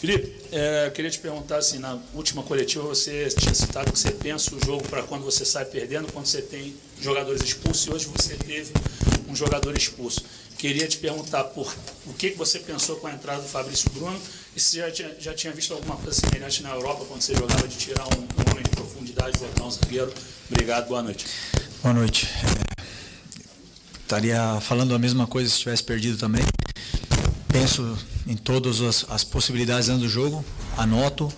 Felipe, eu queria te perguntar, assim, na última coletiva você tinha citado que você pensa o jogo para quando você sai perdendo, quando você tem jogadores expulsos, e hoje você teve um jogador expulso. Queria te perguntar o que você pensou com a entrada do Fabrício Bruno, e se já tinha visto alguma coisa semelhante na Europa, quando você jogava de tirar um homem de profundidade, botar um zagueiro. Obrigado, boa noite. Boa noite. Estaria falando a mesma coisa se tivesse perdido também. Penso em todas as possibilidades dentro do jogo, anoto.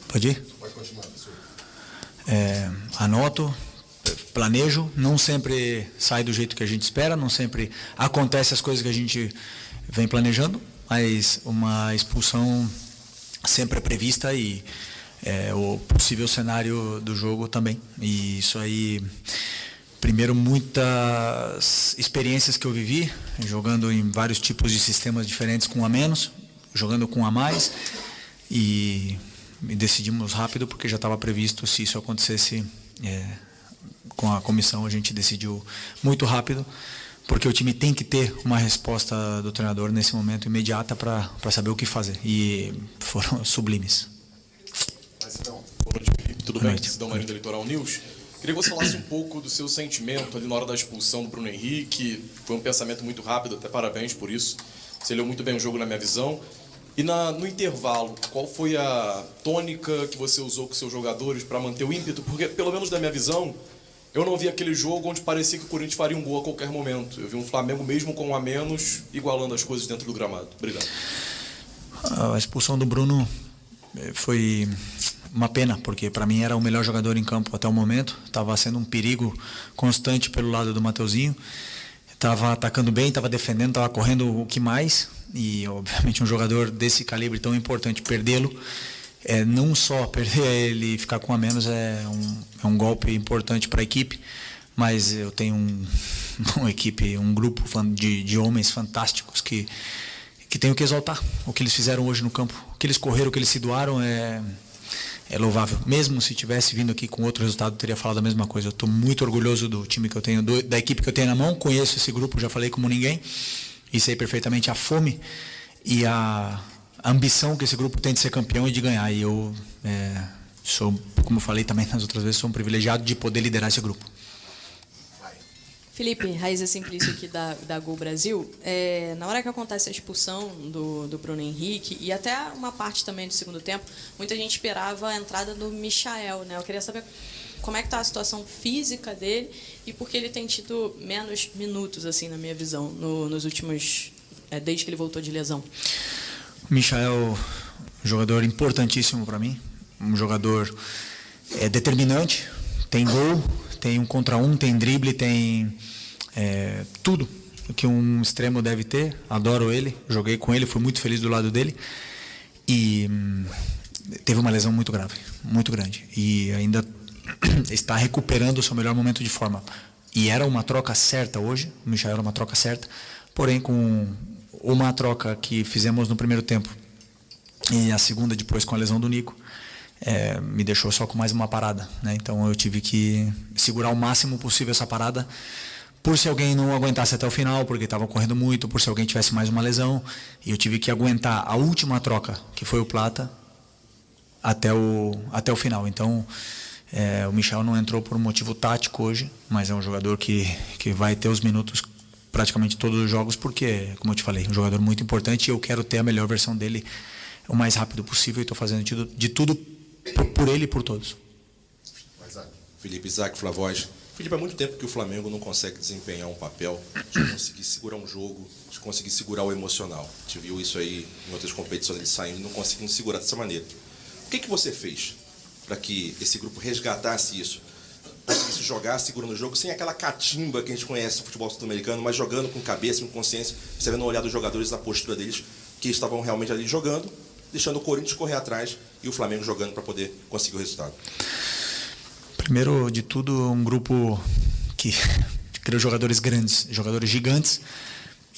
Pode ir? Pode continuar, professor. Anoto, planejo, não sempre sai do jeito que a gente espera, não sempre acontece as coisas que a gente vem planejando, mas uma expulsão sempre é prevista e o possível cenário do jogo também. E isso aí... Primeiro, muitas experiências que eu vivi, jogando em vários tipos de sistemas diferentes com um a menos, jogando com um a mais, e decidimos rápido porque já estava previsto se isso acontecesse com a comissão, a gente decidiu muito rápido, porque o time tem que ter uma resposta do treinador nesse momento imediata para saber o que fazer, e foram sublimes. Sidão. Boa noite, Felipe. Tudo bem? Noite. Sidão Marinho da Litoral News. Queria que você falasse um pouco do seu sentimento ali na hora da expulsão do Bruno Henrique. Foi um pensamento muito rápido, até parabéns por isso. Você leu muito bem o jogo na minha visão. E no intervalo, qual foi a tônica que você usou com seus jogadores para manter o ímpeto? Porque, pelo menos da minha visão, eu não vi aquele jogo onde parecia que o Corinthians faria um gol a qualquer momento. Eu vi um Flamengo, mesmo com um a menos, igualando as coisas dentro do gramado. Obrigado. A expulsão do Bruno foi uma pena, porque para mim era o melhor jogador em campo até o momento. Estava sendo um perigo constante pelo lado do Mateuzinho. Estava atacando bem, estava defendendo, estava correndo o que mais. E, obviamente, um jogador desse calibre tão importante, perdê-lo, não só perder ele e ficar com a menos, é um golpe importante para a equipe. Mas eu tenho uma equipe, um grupo de homens fantásticos que tenho que exaltar. O que eles fizeram hoje no campo, o que eles correram, o que eles se doaram é louvável. Mesmo se tivesse vindo aqui com outro resultado, eu teria falado a mesma coisa. Eu estou muito orgulhoso do time que eu tenho, da equipe que eu tenho na mão. Conheço esse grupo, já falei como ninguém. E sei perfeitamente a fome e a ambição que esse grupo tem de ser campeão e de ganhar. E eu sou, como eu falei também nas outras vezes, sou um privilegiado de poder liderar esse grupo. Felipe, Raíza Simplício aqui da Gol Brasil. Na hora que acontece a expulsão do Bruno Henrique, e até uma parte também do segundo tempo, muita gente esperava a entrada do Michael, né? Eu queria saber como é que está a situação física dele e por que ele tem tido menos minutos, assim, na minha visão, nos últimos... desde que ele voltou de lesão. Michael, um jogador importantíssimo para mim, um jogador determinante, tem gol, tem um contra um, tem drible, tem tudo o que um extremo deve ter. Adoro ele, joguei com ele, fui muito feliz do lado dele e teve uma lesão muito grave, muito grande, e ainda está recuperando o seu melhor momento de forma. E era uma troca certa hoje, o Michael era uma troca certa, porém com uma troca que fizemos no primeiro tempo e a segunda depois com a lesão do Nico, me deixou só com mais uma parada, né? Então eu tive que segurar o máximo possível essa parada, por se alguém não aguentasse até o final, porque estava correndo muito, por se alguém tivesse mais uma lesão, e eu tive que aguentar a última troca, que foi o Plata, até o final. Então o Michael não entrou por um motivo tático hoje, mas é um jogador que vai ter os minutos praticamente todos os jogos, porque, como eu te falei, um jogador muito importante, e eu quero ter a melhor versão dele o mais rápido possível, e estou fazendo de tudo por ele e por todos. Felipe, Isaac, Flavoz. Felipe, há muito tempo que o Flamengo não consegue desempenhar um papel de conseguir segurar um jogo, de conseguir segurar o emocional. A gente viu isso aí em outras competições, ele saindo e não conseguindo segurar dessa maneira. O que você fez para que esse grupo resgatasse isso? Conseguisse jogar segurando o jogo sem aquela catimba que a gente conhece no futebol sul-americano, mas jogando com cabeça, com consciência, você vendo o olhar dos jogadores, a postura deles, que estavam realmente ali jogando, deixando o Corinthians correr atrás e o Flamengo jogando para poder conseguir o resultado. Primeiro de tudo, um grupo que criou jogadores grandes, jogadores gigantes,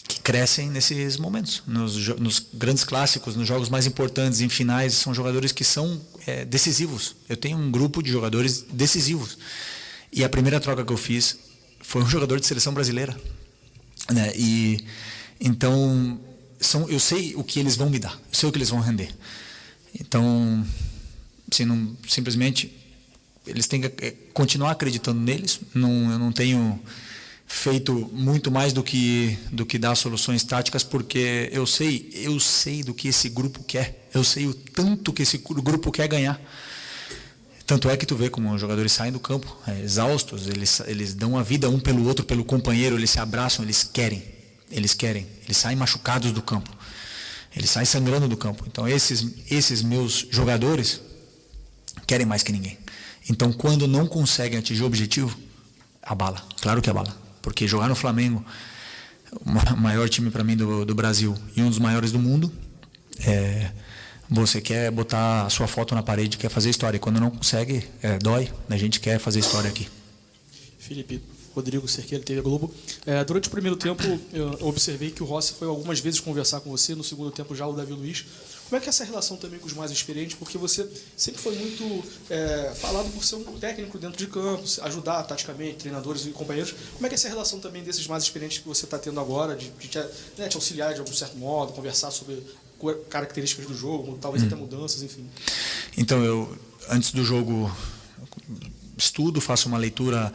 que crescem nesses momentos. Nos grandes clássicos, nos jogos mais importantes, em finais, são jogadores que são decisivos. Eu tenho um grupo de jogadores decisivos. E a primeira troca que eu fiz foi um jogador de seleção brasileira, né? E então, eu sei o que eles vão me dar, eu sei o que eles vão render. Então, assim, simplesmente eles têm que continuar acreditando neles. Eu não tenho feito muito mais do que dar soluções táticas, porque eu sei do que esse grupo quer, eu sei o tanto que esse grupo quer ganhar. Tanto é que tu vê como os jogadores saem do campo exaustos, eles dão a vida um pelo outro, pelo companheiro, eles se abraçam, eles querem, eles saem machucados do campo, eles saem sangrando do campo. Então esses meus jogadores querem mais que ninguém. Então quando não conseguem atingir o objetivo, abala, claro que abala, porque jogar no Flamengo, o maior time para mim do Brasil e um dos maiores do mundo, você quer botar a sua foto na parede, quer fazer história. E quando não consegue, dói. A gente quer fazer história aqui. Felipe, Rodrigo Cerqueira, TV Globo. Durante o primeiro tempo, eu observei que o Rossi foi algumas vezes conversar com você. No segundo tempo, já o Davi Luiz. Como é que é essa relação também com os mais experientes? Porque você sempre foi muito falado por ser um técnico dentro de campo, ajudar taticamente, treinadores e companheiros. Como é que é essa relação também desses mais experientes que você está tendo agora, de te auxiliar de algum certo modo, conversar sobre características do jogo, talvez até mudanças, enfim? Então, eu, antes do jogo, estudo, faço uma leitura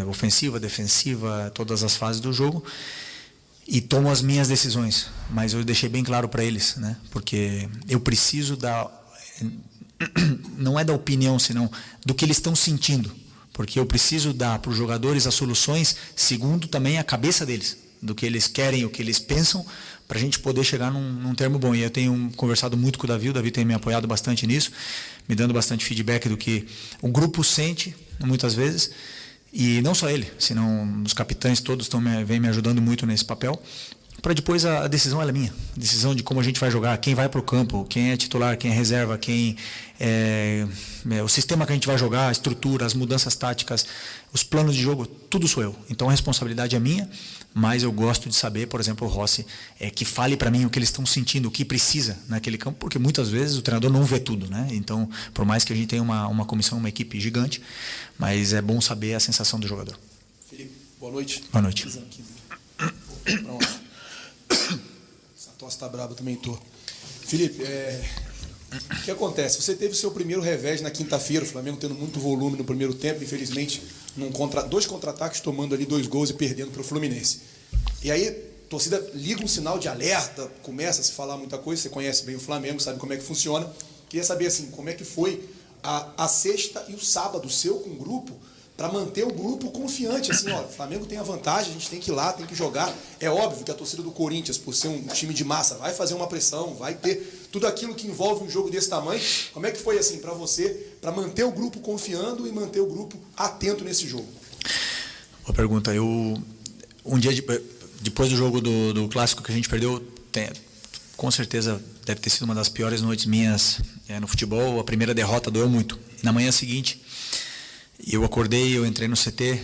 ofensiva, defensiva, todas as fases do jogo, e tomo as minhas decisões. Mas eu deixei bem claro para eles, né? Porque eu preciso não é da opinião, senão do que eles estão sentindo. Porque eu preciso dar para os jogadores as soluções segundo também a cabeça deles, do que eles querem, o que eles pensam, para a gente poder chegar num termo bom. E eu tenho conversado muito com o Davi tem me apoiado bastante nisso, me dando bastante feedback do que o grupo sente, muitas vezes, e não só ele, senão os capitães todos vêm me ajudando muito nesse papel, para depois a decisão ela é minha, a decisão de como a gente vai jogar, quem vai para o campo, quem é titular, quem é reserva, o sistema que a gente vai jogar, a estrutura, as mudanças táticas, os planos de jogo, tudo sou eu. Então a responsabilidade é minha, mas eu gosto de saber, por exemplo, o Rossi, que fale para mim o que eles estão sentindo, o que precisa naquele campo, porque muitas vezes o treinador não vê tudo, né? Então, por mais que a gente tenha uma comissão, uma equipe gigante, mas é bom saber a sensação do jogador. Felipe, boa noite. Boa noite. Essa tosse tá braba, também tô. Felipe, o que acontece? Você teve o seu primeiro revés na quinta-feira, o Flamengo tendo muito volume no primeiro tempo, infelizmente, dois contra-ataques, tomando ali 2 gols e perdendo para o Fluminense. E aí, a torcida liga um sinal de alerta, começa a se falar muita coisa, você conhece bem o Flamengo, sabe como é que funciona. Queria saber, assim, como é que foi a sexta e o sábado seu com o grupo, para manter o grupo confiante, assim, ó, o Flamengo tem a vantagem, a gente tem que ir lá, tem que jogar. É óbvio que a torcida do Corinthians, por ser um time de massa, vai fazer uma pressão, vai ter tudo aquilo que envolve um jogo desse tamanho. Como é que foi, assim, para você, para manter o grupo confiando e manter o grupo atento nesse jogo? Boa pergunta. Um dia depois do jogo do Clássico que a gente perdeu, com certeza deve ter sido uma das piores noites minhas no futebol. A primeira derrota doeu muito. Na manhã seguinte, eu acordei, eu entrei no CT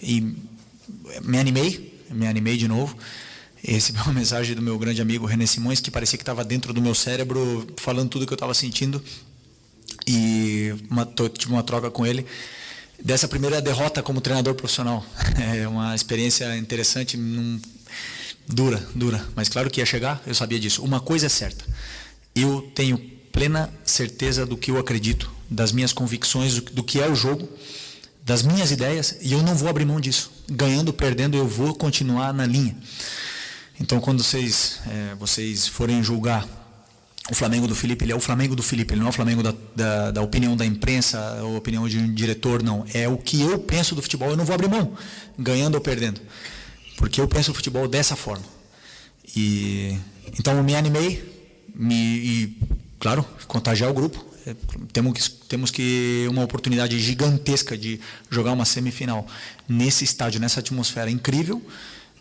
e me animei de novo. E recebi uma mensagem do meu grande amigo René Simões, que parecia que estava dentro do meu cérebro, falando tudo que eu estava sentindo. E tive uma troca com ele dessa primeira derrota como treinador profissional. É uma experiência interessante, dura, mas claro que ia chegar, eu sabia disso. Uma coisa é certa, eu tenho plena certeza do que eu acredito, das minhas convicções, do que é o jogo, das minhas ideias, e eu não vou abrir mão disso. Ganhando, perdendo, eu vou continuar na linha. Então, quando vocês forem julgar o Flamengo do Felipe, ele é o Flamengo do Felipe, ele não é o Flamengo da opinião da imprensa, ou opinião de um diretor, não. É o que eu penso do futebol, eu não vou abrir mão, ganhando ou perdendo, porque eu penso o futebol dessa forma. Então, eu me animei, claro, contagiar o grupo. Temos que uma oportunidade gigantesca de jogar uma semifinal nesse estádio, nessa atmosfera incrível,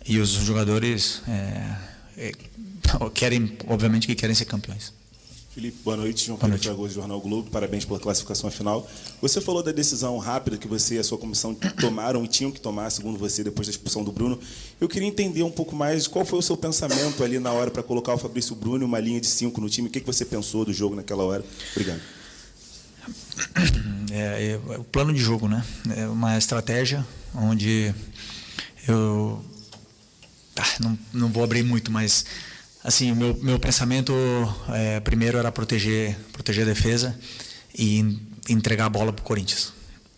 e os jogadores obviamente querem ser campeões. Felipe, boa noite. João Pedro Fragoso, Jornal Globo. Parabéns pela classificação final. Você falou da decisão rápida que você e a sua comissão tomaram e tinham que tomar, segundo você, depois da expulsão do Bruno. Eu queria entender um pouco mais qual foi o seu pensamento ali na hora para colocar o Fabrício Bruno uma linha de 5 no time. O que você pensou do jogo naquela hora? Obrigado. O plano de jogo, né? É uma estratégia onde eu não vou abrir muito, mas assim, meu pensamento primeiro era proteger a defesa e entregar a bola para o Corinthians.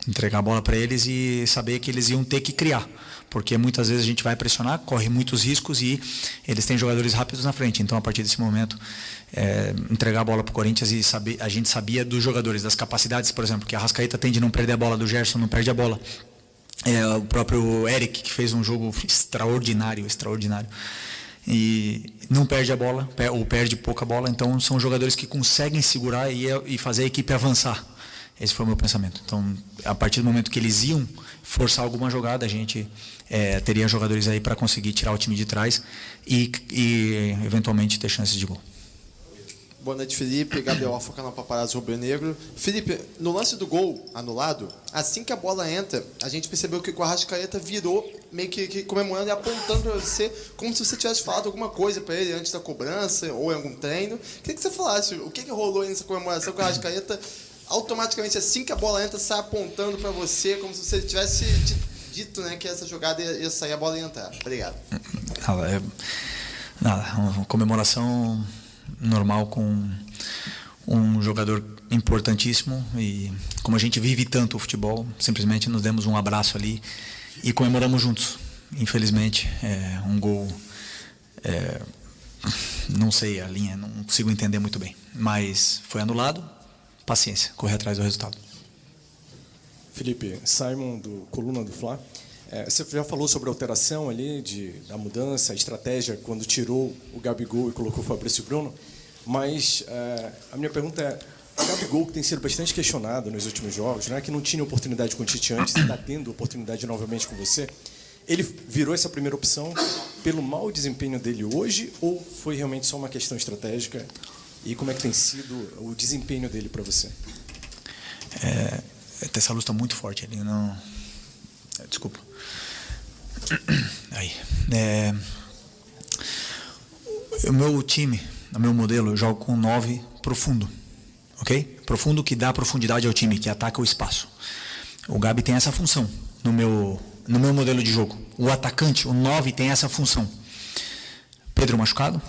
Entregar a bola para eles e saber que eles iam ter que criar. Porque muitas vezes a gente vai pressionar, corre muitos riscos e eles têm jogadores rápidos na frente. Então, a partir desse momento, entregar a bola para o Corinthians e a gente sabia dos jogadores, das capacidades, por exemplo, que a Arrascaeta tem de não perder a bola, do Gerson não perde a bola. O próprio Eric, que fez um jogo extraordinário. E não perde a bola, ou perde pouca bola. Então, são jogadores que conseguem segurar e fazer a equipe avançar. Esse foi o meu pensamento. Então, a partir do momento que eles iam forçar alguma jogada, a gente teria jogadores aí para conseguir tirar o time de trás e eventualmente ter chances de gol. Boa noite, Felipe. Gabriel Alfa, canal Paparazzo Rubro-Negro. Felipe, no lance do gol anulado, assim que a bola entra, a gente percebeu que o Arrascaeta virou meio que comemorando e apontando para você, como se você tivesse falado alguma coisa para ele antes da cobrança ou em algum treino. Queria que você falasse o que rolou aí nessa comemoração com o Arrascaeta. Automaticamente, assim que a bola entra, sai apontando para você, como se você tivesse dito, né, que essa jogada ia sair, a bola ia entrar. Obrigado. Uma comemoração normal com um jogador importantíssimo e como a gente vive tanto o futebol, simplesmente nos demos um abraço ali e comemoramos juntos. Infelizmente, um gol, não sei a linha, não consigo entender muito bem, mas foi anulado. Paciência, correr atrás do resultado. Felipe, Simon, do Coluna do Fla. Você já falou sobre a alteração ali, da mudança, a estratégia, quando tirou o Gabigol e colocou o Fabrício Bruno. Mas a minha pergunta é, o Gabigol, que tem sido bastante questionado nos últimos jogos, né, que não tinha oportunidade com o Tite antes e está tendo oportunidade novamente com você, ele virou essa primeira opção pelo mau desempenho dele hoje ou foi realmente só uma questão estratégica? E como é que tem sido o desempenho dele para você? Essa luz está muito forte ali, não. Desculpa. Aí. O meu time, o meu modelo, eu jogo com 9 profundo, ok? Profundo que dá profundidade ao time, que ataca o espaço. O Gabi tem essa função no meu modelo de jogo. O atacante, o 9, tem essa função. Pedro machucado.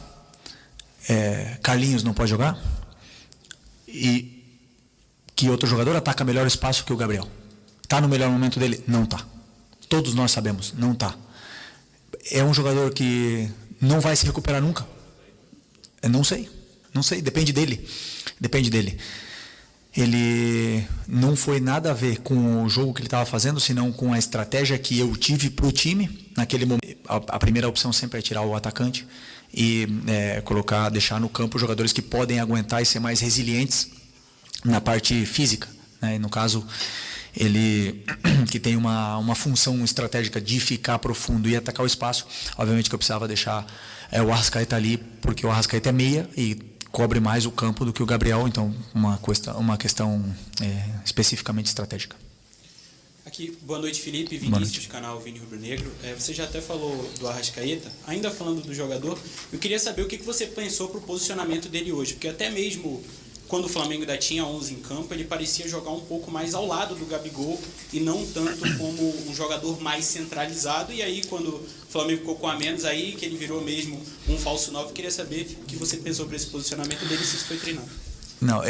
Carlinhos não pode jogar. E que outro jogador ataca melhor espaço que o Gabriel? Está no melhor momento dele? Não está. Todos nós sabemos, não está. É um jogador que não vai se recuperar nunca? Não sei, depende dele. Ele não foi nada a ver com o jogo que ele estava fazendo, senão com a estratégia que eu tive para o time. Naquele momento, a primeira opção sempre é tirar o atacante e deixar no campo jogadores que podem aguentar e ser mais resilientes na parte física, né? E no caso, ele que tem uma função estratégica de ficar profundo e atacar o espaço, obviamente que eu precisava deixar o Arrascaeta ali, porque o Arrascaeta é meia e cobre mais o campo do que o Gabriel, então uma questão especificamente estratégica. Aqui, boa noite, Felipe, Vinícius, canal Vini Rubro Negro. Você já até falou do Arrascaeta, ainda falando do jogador, eu queria saber o que você pensou para o posicionamento dele hoje, porque até mesmo quando o Flamengo ainda tinha 11 em campo, ele parecia jogar um pouco mais ao lado do Gabigol e não tanto como um jogador mais centralizado. E aí, quando o Flamengo ficou com a menos, aí que ele virou mesmo um falso 9, queria saber o que você pensou para esse posicionamento dele, se isso foi treinado. Não,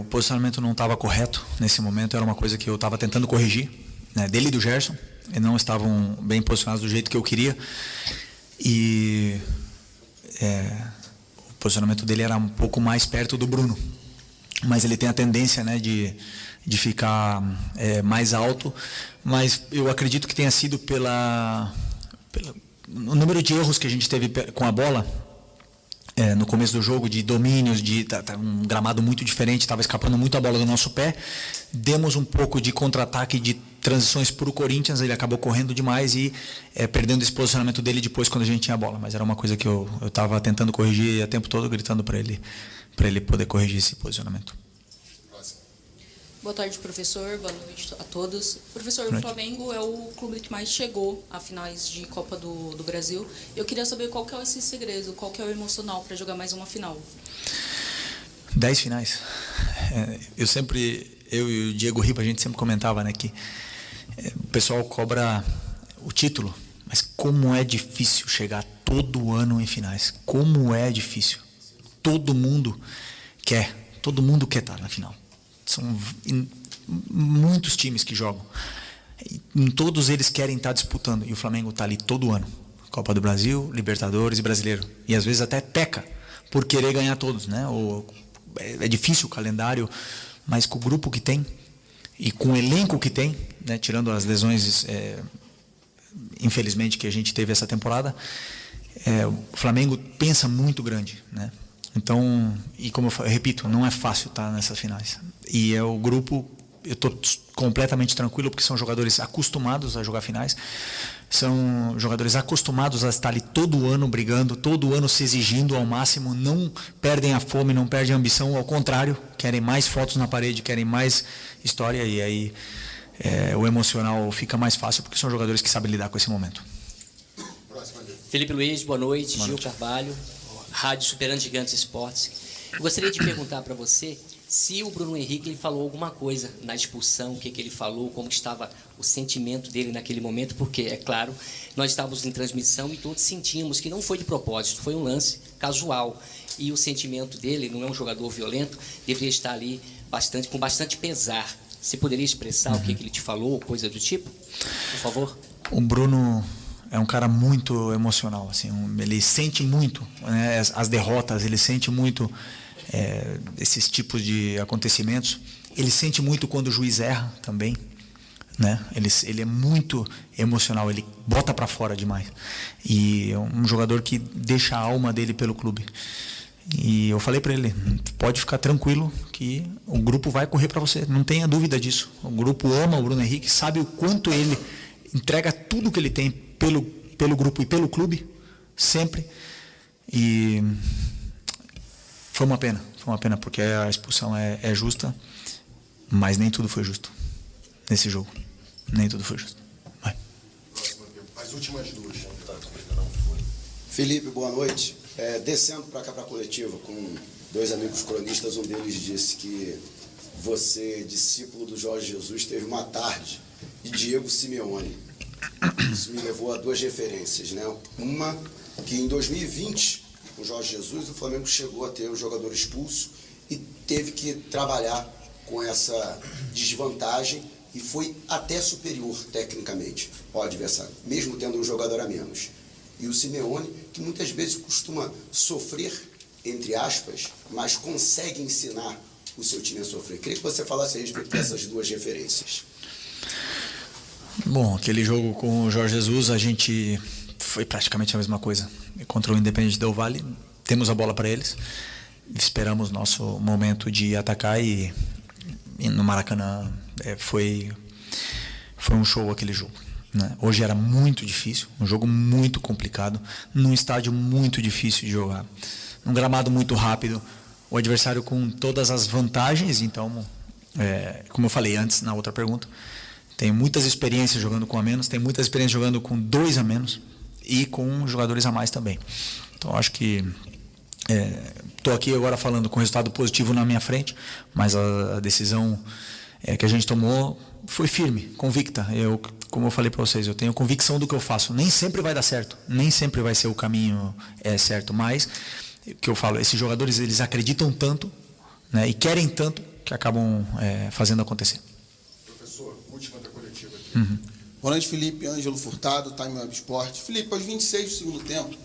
o posicionamento não estava correto nesse momento, era uma coisa que eu estava tentando corrigir, né, dele e do Gerson, e não estavam bem posicionados do jeito que eu queria. E o posicionamento dele era um pouco mais perto do Bruno. Mas ele tem a tendência, né, de ficar mais alto, mas eu acredito que tenha sido pelo número de erros que a gente teve com a bola no começo do jogo, de domínios, um gramado muito diferente, estava escapando muito a bola do nosso pé, demos um pouco de contra-ataque, de transições para o Corinthians, ele acabou correndo demais e perdendo esse posicionamento dele depois quando a gente tinha a bola, mas era uma coisa que eu estava tentando corrigir o tempo todo, gritando para ele poder corrigir esse posicionamento. Boa tarde, professor. Boa noite a todos. Professor, o Flamengo é o clube que mais chegou a finais de Copa do Brasil. Eu queria saber qual que é esse segredo, qual que é o emocional para jogar mais uma final. 10 finais. Eu e o Diego Riba, a gente sempre comentava, né, que o pessoal cobra o título, mas como é difícil chegar todo ano em finais. Como é difícil. Todo mundo quer estar na final. São muitos times que jogam. E todos eles querem estar disputando. E o Flamengo está ali todo ano. Copa do Brasil, Libertadores e Brasileiro. E às vezes até peca por querer ganhar todos, né? É difícil o calendário, mas com o grupo que tem e com o elenco que tem, né? Tirando as lesões, infelizmente, que a gente teve essa temporada, o Flamengo pensa muito grande, né? Então, e como eu repito, não é fácil estar nessas finais. E o grupo, eu estou completamente tranquilo, porque são jogadores acostumados a jogar finais, são jogadores acostumados a estar ali todo ano brigando, todo ano se exigindo ao máximo, não perdem a fome, não perdem a ambição, ao contrário, querem mais fotos na parede, querem mais história, e aí o emocional fica mais fácil, porque são jogadores que sabem lidar com esse momento. Felipe Luiz, boa noite. Gil Carvalho, Rádio Superando Gigantes Esportes. Eu gostaria de perguntar para você se o Bruno Henrique ele falou alguma coisa na expulsão, o que ele falou, como estava o sentimento dele naquele momento, porque, é claro, nós estávamos em transmissão e todos sentimos que não foi de propósito, foi um lance casual. E o sentimento dele, não é um jogador violento, deveria estar ali com bastante pesar. Você poderia expressar o que ele te falou, coisa do tipo? Por favor. O Bruno é um cara muito emocional, assim, ele sente muito, né, as derrotas, ele sente muito esses tipos de acontecimentos. Ele sente muito quando o juiz erra também, né? Ele é muito emocional, ele bota para fora demais. E é um jogador que deixa a alma dele pelo clube. E eu falei para ele, pode ficar tranquilo que o grupo vai correr para você, não tenha dúvida disso. O grupo ama o Bruno Henrique, sabe o quanto ele entrega tudo que ele tem pelo grupo e pelo clube, sempre. E foi uma pena, porque a expulsão é justa, mas nem tudo foi justo nesse jogo. Nem tudo foi justo. Vai. As últimas duas. Felipe, boa noite. Descendo para cá para a coletiva com dois amigos cronistas, um deles disse que você, discípulo do Jorge Jesus, teve uma tarde de Diego Simeone. Isso me levou a duas referências, né? Uma, que em 2020, com o Jorge Jesus, o Flamengo chegou a ter um jogador expulso e teve que trabalhar com essa desvantagem e foi até superior tecnicamente ao adversário, mesmo tendo um jogador a menos. E o Simeone, que muitas vezes costuma sofrer, entre aspas, mas consegue ensinar o seu time a sofrer. Queria que você falasse a respeito dessas duas referências. Bom, aquele jogo com o Jorge Jesus, a gente foi praticamente a mesma coisa. Contra o Independente Del Valle, temos a bola para eles, esperamos nosso momento de atacar e no Maracanã foi um show aquele jogo, né? Hoje era muito difícil, um jogo muito complicado, num estádio muito difícil de jogar, num gramado muito rápido, o adversário com todas as vantagens. Então, como eu falei antes na outra pergunta, tem muitas experiências jogando com a menos, tem muitas experiências jogando com 2 a menos e com jogadores a mais também. Então, acho que estou aqui agora falando com resultado positivo na minha frente, mas a decisão que a gente tomou foi firme, convicta. Como eu falei para vocês, eu tenho convicção do que eu faço. Nem sempre vai dar certo, nem sempre vai ser o caminho certo, mas o que eu falo, esses jogadores eles acreditam tanto, né, e querem tanto que acabam fazendo acontecer. Professor, última da coletiva aqui. Boa noite, Felipe. Ângelo Furtado, Time Web Sport. Felipe, aos 26 do segundo tempo,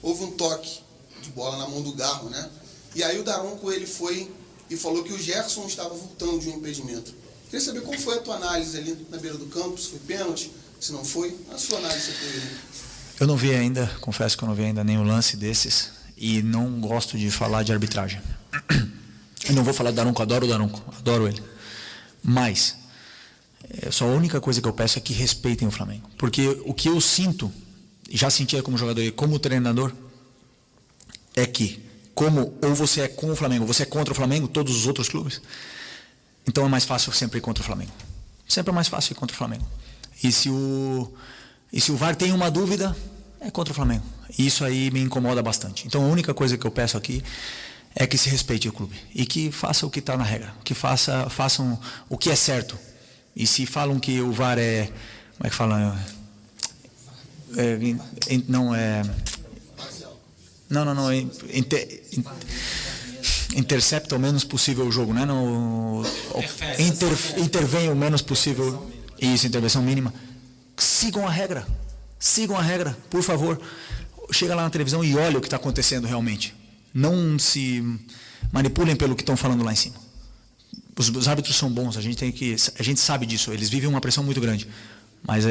houve um toque de bola na mão do Garro, né? E aí o Daronco, ele foi e falou que o Gerson estava voltando de um impedimento. Queria saber qual foi a tua análise ali na beira do campo, se foi pênalti, se não foi. A sua análise foi ali. Eu não vi ainda, confesso que eu não vi ainda nenhum lance desses e não gosto de falar de arbitragem. Eu não vou falar do Daronco, adoro o Daronco, adoro ele. Mas só a única coisa que eu peço é que respeitem o Flamengo. Porque o que eu sinto, já sentia como jogador e como treinador, é que ou você é com o Flamengo, ou você é contra o Flamengo, todos os outros clubes, então é mais fácil sempre ir contra o Flamengo. Sempre é mais fácil ir contra o Flamengo. E se o VAR tem uma dúvida, é contra o Flamengo. E isso aí me incomoda bastante. Então a única coisa que eu peço aqui é que se respeite o clube. E que faça o que está na regra. Que façam o que é certo. E se falam que o VAR como é que fala? Não. Intercepta o menos possível o jogo, né? Intervém o menos possível. Isso, intervenção mínima. Sigam a regra, por favor. Chega lá na televisão e olha o que está acontecendo realmente. Não se manipulem pelo que estão falando lá em cima. Os árbitros são bons, a gente sabe disso. Eles vivem uma pressão muito grande, mas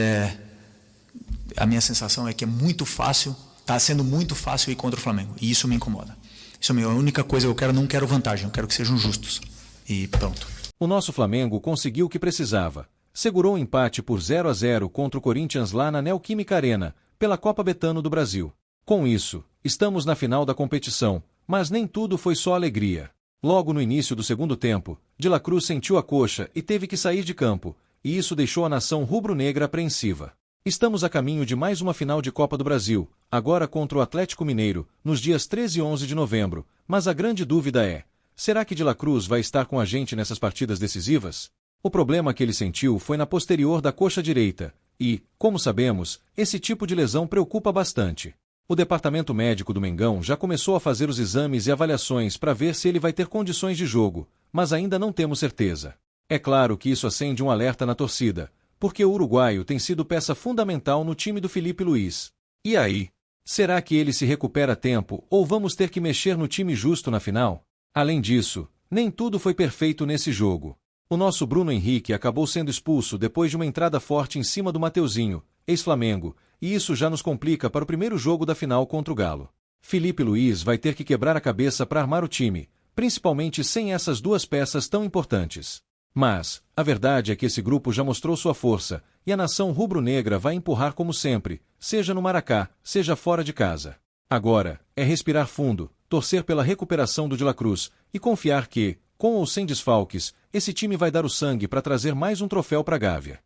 a minha sensação é que é muito fácil. Está sendo muito fácil ir contra o Flamengo. E isso me incomoda. Isso é a única coisa que eu quero. Não quero vantagem. Eu quero que sejam justos. E pronto. O nosso Flamengo conseguiu o que precisava. Segurou o empate por 0-0 contra o Corinthians lá na Neoquímica Arena, pela Copa Betano do Brasil. Com isso, estamos na final da competição. Mas nem tudo foi só alegria. Logo no início do segundo tempo, De La Cruz sentiu a coxa e teve que sair de campo. E isso deixou a nação rubro-negra apreensiva. Estamos a caminho de mais uma final de Copa do Brasil, agora contra o Atlético Mineiro, nos dias 13 e 11 de novembro. Mas a grande dúvida é, será que De La Cruz vai estar com a gente nessas partidas decisivas? O problema que ele sentiu foi na posterior da coxa direita, e, como sabemos, esse tipo de lesão preocupa bastante. O departamento médico do Mengão já começou a fazer os exames e avaliações para ver se ele vai ter condições de jogo, mas ainda não temos certeza. É claro que isso acende um alerta na torcida, porque o uruguaio tem sido peça fundamental no time do Filipe Luís. E aí? Será que ele se recupera a tempo ou vamos ter que mexer no time justo na final? Além disso, nem tudo foi perfeito nesse jogo. O nosso Bruno Henrique acabou sendo expulso depois de uma entrada forte em cima do Mateuzinho, ex-Flamengo, e isso já nos complica para o primeiro jogo da final contra o Galo. Filipe Luís vai ter que quebrar a cabeça para armar o time, principalmente sem essas duas peças tão importantes. Mas, a verdade é que esse grupo já mostrou sua força, e a nação rubro-negra vai empurrar como sempre, seja no Maracá, seja fora de casa. Agora, é respirar fundo, torcer pela recuperação do De La Cruz, e confiar que, com ou sem desfalques, esse time vai dar o sangue para trazer mais um troféu para a Gávea.